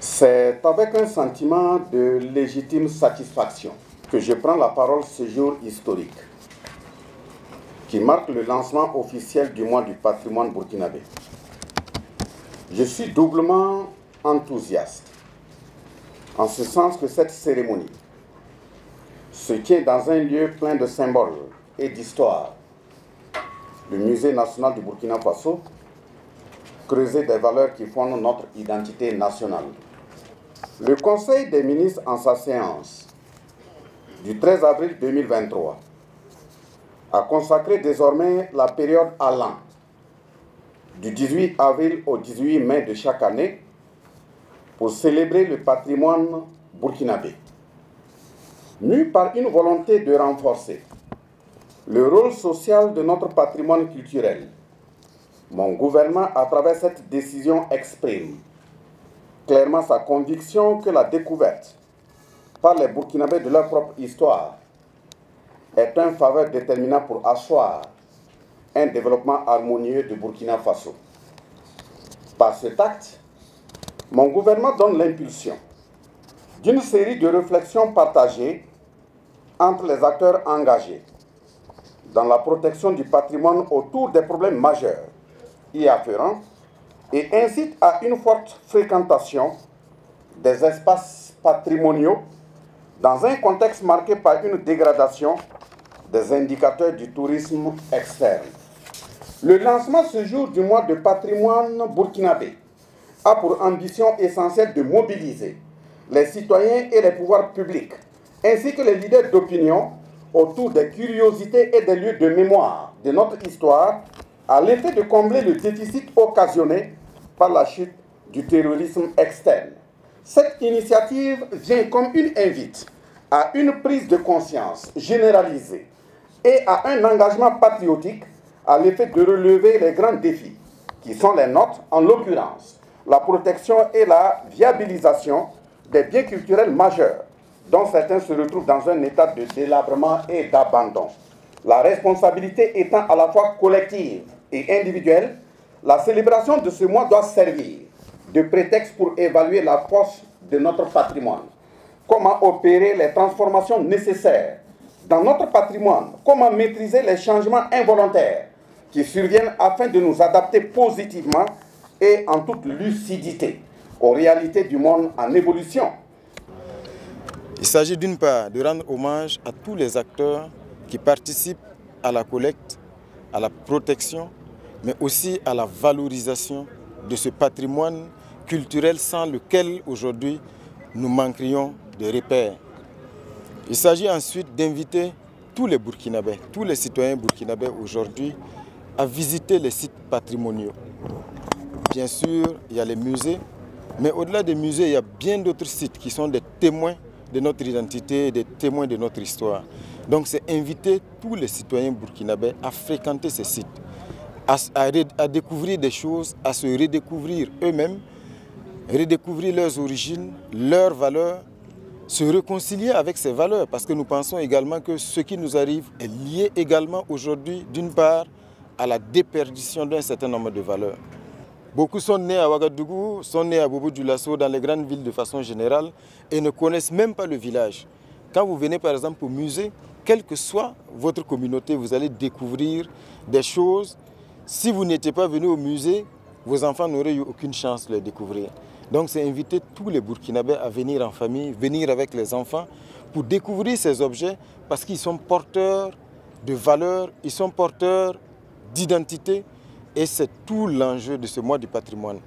C'est avec un sentiment de légitime satisfaction que je prends la parole ce jour historique qui marque le lancement officiel du mois du patrimoine burkinabé. Je suis doublement enthousiaste en ce sens que cette cérémonie se tient dans un lieu plein de symboles et d'histoire, le Musée national du Burkina Faso, creuset des valeurs qui fondent notre identité nationale. Le Conseil des ministres, en sa séance du 13 avril 2023, a consacré désormais la période allant du 18 avril au 18 mai de chaque année pour célébrer le patrimoine burkinabé, mu par une volonté de renforcer le rôle social de notre patrimoine culturel. Mon gouvernement, à travers cette décision, exprime clairement sa conviction que la découverte par les Burkinabés de leur propre histoire est un faveur déterminant pour asseoir un développement harmonieux du Burkina Faso. Par cet acte, mon gouvernement donne l'impulsion d'une série de réflexions partagées entre les acteurs engagés dans la protection du patrimoine autour des problèmes majeurs y afférents et incite à une forte fréquentation des espaces patrimoniaux dans un contexte marqué par une dégradation des indicateurs du tourisme externe. Le lancement ce jour du mois de patrimoine burkinabé a pour ambition essentielle de mobiliser les citoyens et les pouvoirs publics, ainsi que les leaders d'opinion autour des curiosités et des lieux de mémoire de notre histoire, à l'effet de combler le déficit occasionné par la chute du terrorisme externe. Cette initiative vient comme une invite à une prise de conscience généralisée et à un engagement patriotique à l'effet de relever les grands défis qui sont les nôtres, en l'occurrence la protection et la viabilisation des biens culturels majeurs, dont certains se retrouvent dans un état de délabrement et d'abandon. La responsabilité étant à la fois collective et individuelle, la célébration de ce mois doit servir de prétexte pour évaluer la force de notre patrimoine, comment opérer les transformations nécessaires dans notre patrimoine, comment maîtriser les changements involontaires qui surviennent afin de nous adapter positivement et en toute lucidité aux réalités du monde en évolution. Il s'agit d'une part de rendre hommage à tous les acteurs qui participent à la collecte, à la protection, mais aussi à la valorisation de ce patrimoine culturel sans lequel aujourd'hui nous manquerions de repères. Il s'agit ensuite d'inviter tous les Burkinabés, tous les citoyens burkinabés aujourd'hui à visiter les sites patrimoniaux. Bien sûr, il y a les musées, mais au-delà des musées, il y a bien d'autres sites qui sont des témoins de notre identité, des témoins de notre histoire. Donc c'est inviter tous les citoyens burkinabés à fréquenter ces sites, à découvrir des choses, à se redécouvrir eux-mêmes, redécouvrir leurs origines, leurs valeurs, se réconcilier avec ces valeurs, parce que nous pensons également que ce qui nous arrive est lié également aujourd'hui, d'une part, à la déperdition d'un certain nombre de valeurs. Beaucoup sont nés à Ouagadougou, sont nés à Bobo-Dioulasso, dans les grandes villes de façon générale, et ne connaissent même pas le village. Quand vous venez par exemple au musée, quelle que soit votre communauté, vous allez découvrir des choses. Si vous n'étiez pas venu au musée, vos enfants n'auraient eu aucune chance de les découvrir. Donc c'est inviter tous les Burkinabés à venir en famille, venir avec les enfants pour découvrir ces objets parce qu'ils sont porteurs de valeurs, ils sont porteurs d'identité et c'est tout l'enjeu de ce mois du patrimoine.